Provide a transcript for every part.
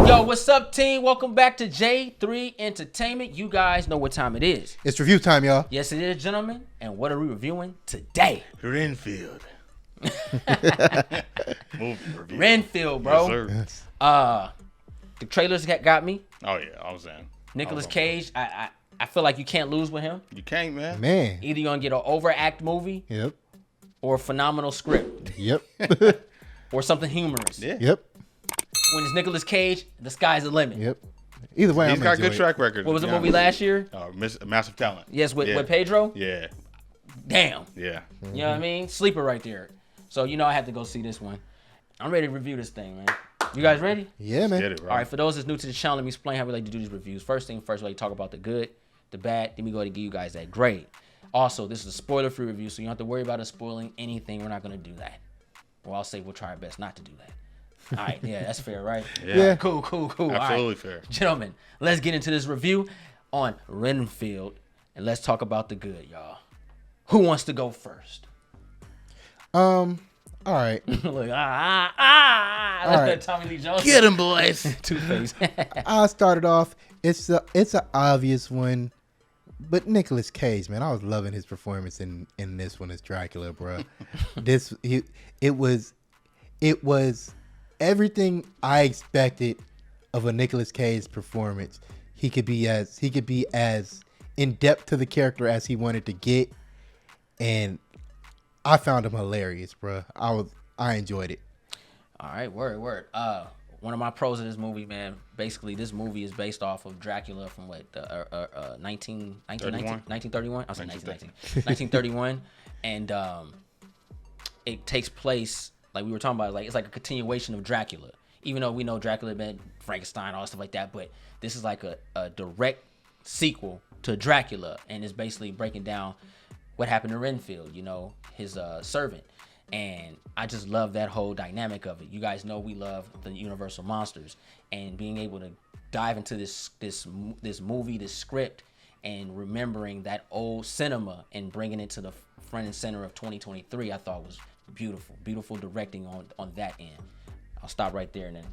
Yo, what's up, team? Welcome back to J3 Entertainment. You guys know what time it is. It's review time, y'all. Yes, it is, gentlemen. And what are we reviewing today? Renfield. Movie review. Renfield, bro. Yes, The trailers got me. oh yeah, I was in. Nicolas Cage, I feel like you can't lose with him. You can't, man. Man. Either you're going to get an overact movie Yep. or a phenomenal script Yep. or something humorous. Yeah. Yep. When it's Nicolas Cage, the sky's the limit. Yep. Either way, He's I'm got a enjoy good track record. What was the to be movie honest. last year? Massive Talent. Yes, with Pedro? Yeah. Damn. Yeah. You know what I mean? Sleeper right there. So, you know, I have to go see this one. I'm ready to review this thing, man. You guys ready? Yeah, man. Get it, bro. All right, for those that's new to the channel, let me explain how we like to do these reviews. First thing first, we like to talk about the good, the bad, then we go to give you guys that grade. Also, this is a spoiler-free review, so you don't have to worry about us spoiling anything. We're not going to do that. Or I'll say we'll try our best not to do that. All right, yeah, that's fair, right? Yeah. Cool. Absolutely All right. fair. Gentlemen, let's get into this review on Renfield, and let's talk about the good, y'all. Who wants to go first? All right. Look, All Let's right. let Tommy Lee Jones. Get him, boys. Two-Face. I'll start it off. It's an obvious one, but Nicolas Cage, man, I was loving his performance in this one as Dracula, bro. It was everything I expected of a Nicolas Cage performance. He could be as in depth to the character as he wanted to get, and I found him hilarious, bro. I enjoyed it. All right, word. One of my pros of this movie, man. Basically, this movie is based off of Dracula from what 1931. I was saying 1931, and it takes place like we were talking about. Like it's like a continuation of Dracula. Even though we know Dracula been Frankenstein, all that stuff like that, but this is like a direct sequel to Dracula, and it's basically breaking down what happened to Renfield, you know, his servant. And I just love that whole dynamic of it. You guys know we love the Universal monsters, and being able to dive into this movie, this script, and remembering that old cinema and bringing it to the front and center of 2023, I thought was beautiful directing on that end. I'll stop right there and then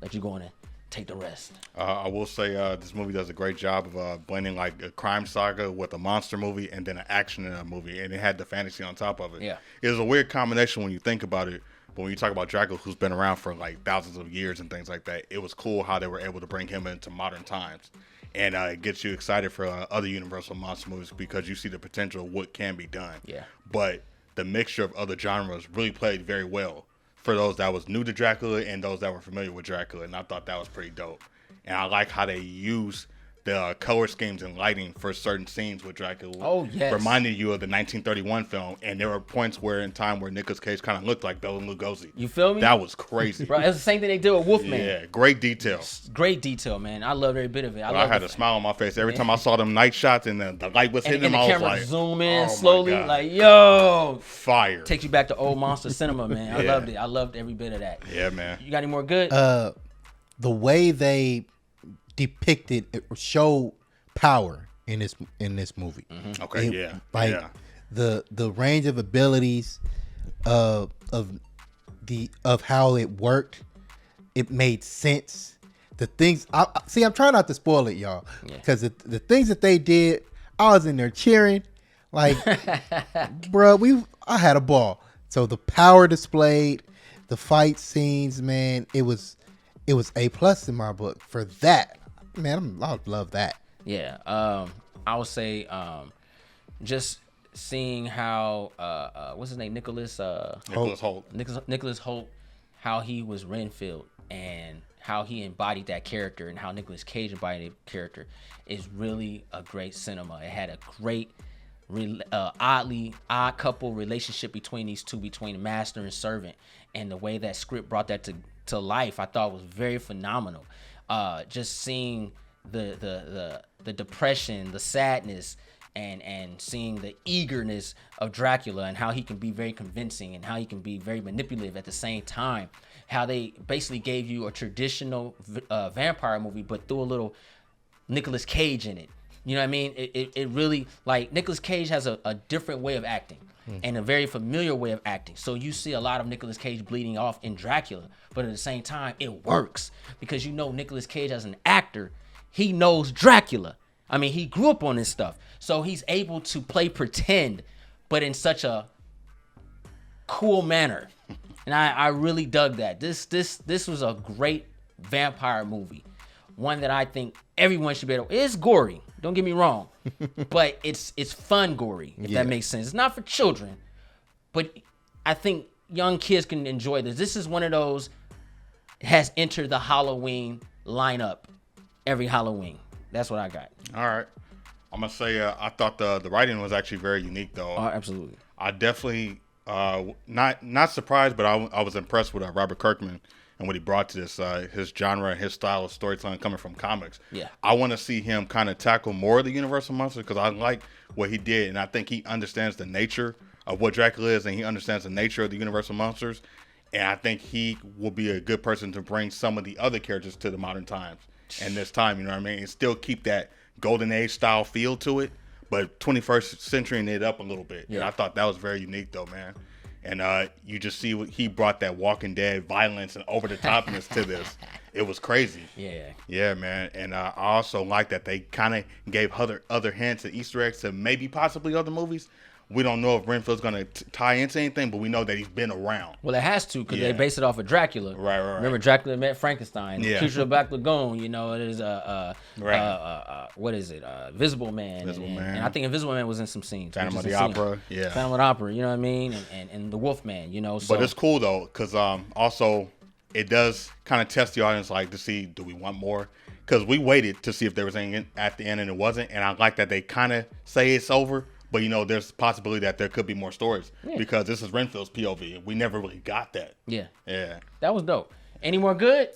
let you go on and take the rest. I will say this movie does a great job of blending like a crime saga with a monster movie and then an action movie, and it had the fantasy on top of it. Yeah. It was a weird combination when you think about it, but when you talk about Dracula, who's been around for like thousands of years and things like that, it was cool how they were able to bring him into modern times. And it gets you excited for other Universal monster movies because you see the potential of what can be done. Yeah. But the mixture of other genres really played very well for those that was new to Dracula and those that were familiar with Dracula, and I thought that was pretty dope. And I like how they use the color schemes and lighting for certain scenes with Dracula. Oh, yes. Reminding you of the 1931 film, and there were points in time where Nicolas Cage kind of looked like Bela Lugosi. You feel me? That was crazy. Bro, it's the same thing they did with Wolfman. Yeah, great detail. Great detail, man. I love every bit of it. I had a smile on my face every time I saw them night shots and the light was hitting and them. the I was camera like, zoom in oh my slowly, God. like, yo. Fire. Takes you back to old monster cinema, man. I Yeah. loved it. I loved every bit of that. Yeah, man. You got any more good? The way they depicted it showed power in this movie. Okay, It- yeah. Like yeah. the range of abilities of how it worked, it made sense. The things I'm trying not to spoil it, y'all, because the things that they did, I was in there cheering, like, bro, I had a ball. So the power displayed, the fight scenes, man, it was A+ in my book for that. Man, I love that. Yeah. I would say just seeing how what's his name? Nicholas Holt. Nicholas Holt, how he was Renfield and how he embodied that character and how Nicolas Cage embodied the character is really a great cinema. It had a great odd couple relationship between these two, between master and servant, and the way that script brought that to life, I thought was very phenomenal. Just seeing the depression, the sadness, and seeing the eagerness of Dracula and how he can be very convincing and how he can be very manipulative at the same time. How they basically gave you a traditional vampire movie, but threw a little Nicolas Cage in it. You know what I mean? It really, like, Nicolas Cage has a different way of acting and a very familiar way of acting. So you see a lot of Nicolas Cage bleeding off in Dracula, but at the same time, it works because you know Nicolas Cage as an actor, he knows Dracula. I mean, he grew up on this stuff. So he's able to play pretend, but in such a cool manner. And I really dug that. This was a great vampire movie. One that I think everyone should be able. It's gory, don't get me wrong, but it's fun gory, if that makes sense. It's not for children, but I think young kids can enjoy this. This is one of those has entered the Halloween lineup every Halloween. That's what I got. All right. I'm gonna say I thought the writing was actually very unique though. Oh, absolutely. I definitely not surprised, but I was impressed with Robert Kirkman and what he brought to this, his genre and his style of storytelling coming from comics. Yeah. I want to see him kind of tackle more of the Universal monsters because I like what he did, and I think he understands the nature of what Dracula is, and he understands the nature of the Universal monsters, and I think he will be a good person to bring some of the other characters to the modern times and this time, you know what I mean, and still keep that Golden Age style feel to it, but 21st centurying it up a little bit. Yeah. And I thought that was very unique though, man. And you just see what he brought, that Walking Dead violence and over the topness to this. It was crazy. Yeah, man. And I also like that they kind of gave other hints and Easter eggs to maybe possibly other movies. We don't know if Renfield's going to tie into anything, but we know that he's been around. Well, it has to because they base it off of Dracula. Right. Remember, Dracula met Frankenstein. Yeah. Creature of Black Lagoon, you know, it is what is it? Visible Man. And I think Invisible Man was in some scenes. Phantom of the Opera. Yeah. Phantom of the Opera, you know what I mean? And the Wolf Man, you know. So. But it's cool, though, because also it does kind of test the audience, like, to see, do we want more? Because we waited to see if there was anything at the end, and it wasn't. And I like that they kind of say it's over. But, you know, there's a possibility that there could be more stories because this is Renfield's POV. We never really got that. Yeah. That was dope. Any more good?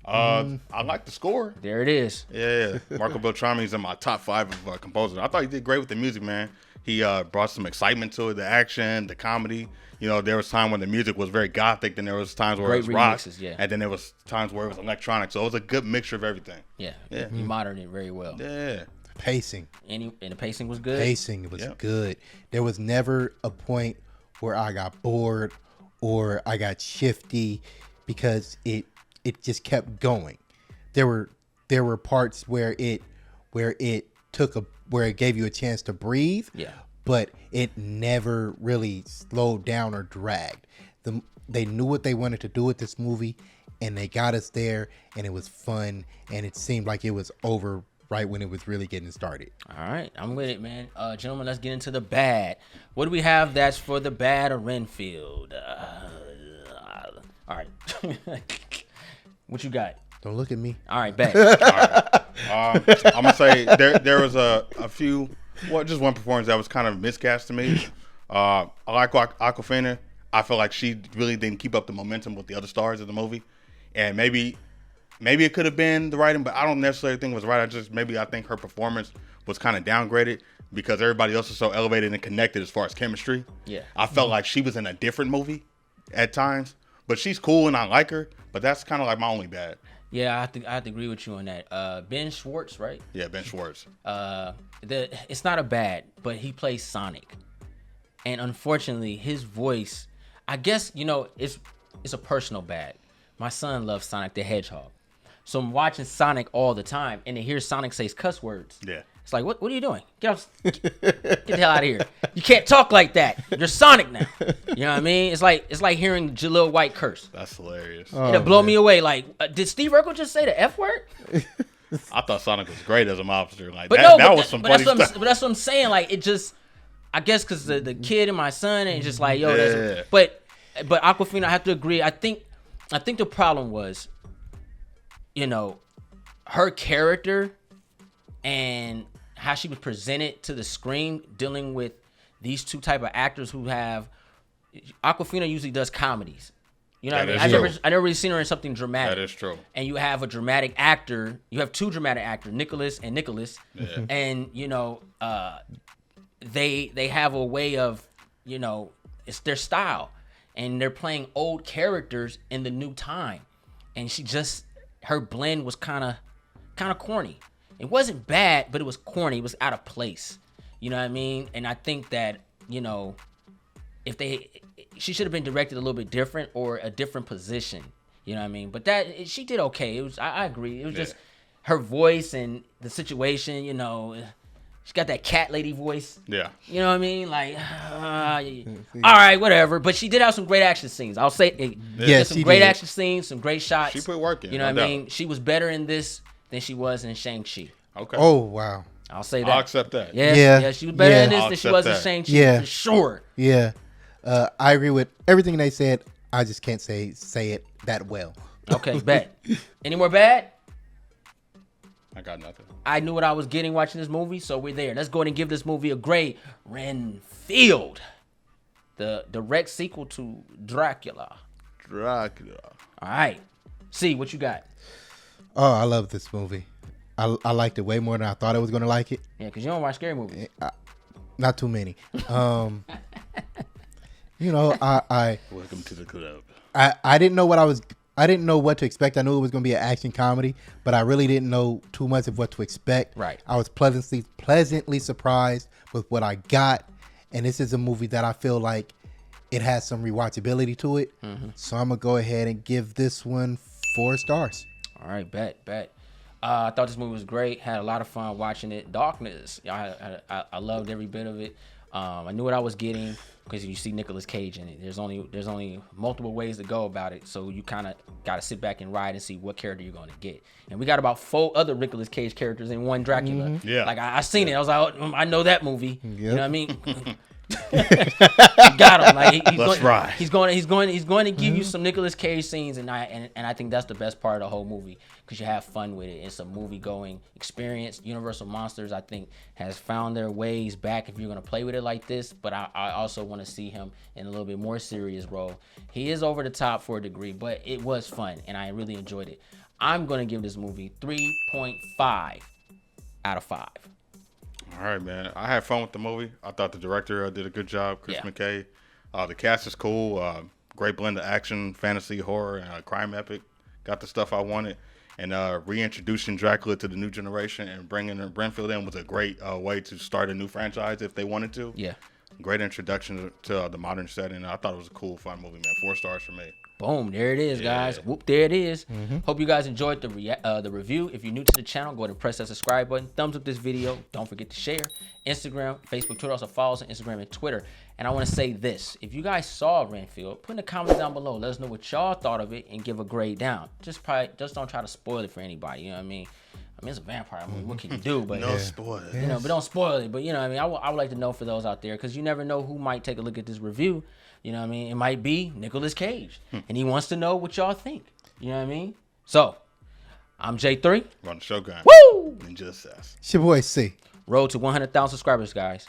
I like the score. There it is. Yeah. Marco Beltrami's in my top 5 of composers. I thought he did great with the music, man. He brought some excitement to it, the action, the comedy. You know, there was time when the music was very gothic, then there was times where it was rock, and then there was times where it was electronic. So it was a good mixture of everything. Yeah. He moderned it very well. Yeah. Pacing. And the pacing was good. Pacing was good. There was never a point where I got bored or I got shifty because it just kept going. There were parts where it gave you a chance to breathe. Yeah. But it never really slowed down or dragged. They knew what they wanted to do with this movie, and they got us there, and it was fun, and it seemed like it was over right when it was really getting started. All right, I'm with it, man. Gentlemen, let's get into the bad. What do we have that's for the bad of Renfield? All right. What you got? Don't look at me. All right, bad. I'm going to say there was a few, just one performance that was kind of miscast to me. I like Awkwafina. I feel like she really didn't keep up the momentum with the other stars of the movie. And maybe it could have been the writing, but I don't necessarily think it was right. I think her performance was kind of downgraded because everybody else is so elevated and connected as far as chemistry. Yeah. I felt like she was in a different movie at times, but she's cool and I like her, but that's kind of like my only bad. Yeah, I have to agree with you on that. Ben Schwartz, right? Yeah, Ben Schwartz. It's not a bad, but he plays Sonic. And unfortunately, his voice, I guess, you know, it's a personal bad. My son loves Sonic the Hedgehog. So I'm watching Sonic all the time, and to hear Sonic say cuss words. Yeah. It's like, what are you doing? Get the hell out of here. You can't talk like that. You're Sonic now. You know what I mean? It's like hearing Jaleel White curse. That's hilarious. It'll blow me away. Like, did Steve Urkel just say the F word? I thought Sonic was great as a mobster. Like, that was some funny stuff. But that's what I'm saying. Like, it just, I guess because the kid and my son, and just like, yo. Yeah. But Awkwafina, I have to agree. I think the problem was, you know, her character and how she was presented to the screen, dealing with these two type of actors who have. Awkwafina usually does comedies. You know what I mean? I never really seen her in something dramatic. That is true. And you have a dramatic actor. You have two dramatic actors, Nicholas. Yeah. And you know, they have a way of, you know, it's their style, and they're playing old characters in the new time. And her blend was kind of corny. It wasn't bad, but it was corny. It was out of place. You know what I mean? And I think that, you know, she should have been directed a little bit different or a different position. You know what I mean? But she did okay. It was, I agree. It was just her voice and the situation, you know. She got that cat lady voice. Yeah. You know what I mean? Like, all right, whatever. But she did have some great action scenes. I'll say, some great action scenes, some great shots. She put work in. You know what I mean? She was better in this than she was in Shang-Chi. Okay. Oh, wow. I'll say that. I'll accept that. Yes, she was better in this than she was in Shang-Chi, for sure. Yeah. I agree with everything they said. I just can't say it that well. Okay, bet. Any more bad? I got nothing. I knew what I was getting watching this movie, so we're there. Let's go ahead and give this movie a grade. Renfield, the direct sequel to Dracula. All right. See, what you got? Oh, I love this movie. I liked it way more than I thought I was going to like it. Yeah, because you don't watch scary movies. Not too many. You know, I welcome to the club. I didn't know I didn't know what to expect. I knew it was going to be an action comedy, but I really didn't know too much of what to expect. Right. I was pleasantly surprised with what I got, and this is a movie that I feel like it has some rewatchability to it. Mm-hmm. So I'm gonna go ahead and give this one 4 stars. All right, bet. I thought this movie was great. Had a lot of fun watching it. Darkness. I loved every bit of it. I knew what I was getting because you see Nicolas Cage in it. There's only multiple ways to go about it, so you kind of got to sit back and ride and see what character you're going to get. And we got about 4 other Nicolas Cage characters in one Dracula. Mm-hmm. Yeah, like I seen it. I was like, oh, I know that movie. Yep. You know what I mean? Got him. Like he's going to give you some Nicolas Cage scenes, and I think that's the best part of the whole movie because you have fun with it. It's a movie going experience. Universal Monsters, I think, has found their ways back if you're going to play with it like this. But I also want to see him in a little bit more serious role. He is over the top for a degree, but it was fun, and I really enjoyed it. I'm going to give this movie 3.5 out of 5. All right, man. I had fun with the movie. I thought the director did a good job, Chris McKay. The cast is cool. Great blend of action, fantasy, horror, and crime epic. Got the stuff I wanted. And reintroducing Dracula to the new generation and bringing Renfield in was a great way to start a new franchise if they wanted to. Yeah. Great introduction to the modern setting. I thought it was a cool, fun movie, man. 4 stars for me. Boom, there it is, guys. Whoop, there it is. Mm-hmm. Hope you guys enjoyed the review. If you're new to the channel, go ahead and press that subscribe button. Thumbs up this video. Don't forget to share. Instagram, Facebook, Twitter. Also follow us on Instagram and Twitter. And I want to say this. If you guys saw Renfield, put in the comments down below. Let us know what y'all thought of it and give a grade down. Just don't try to spoil it for anybody. You know what I mean? It's a vampire movie. What can you do? But no spoilers. You know, but don't spoil it. But you know what I mean? I would like to know for those out there because you never know who might take a look at this review. You know what I mean? It might be Nicolas Cage. And he wants to know what y'all think. You know what I mean? So, I'm J3. Run the Shogun. Woo! Ninja Assassin. It's your boy C. Road to 100,000 subscribers, guys.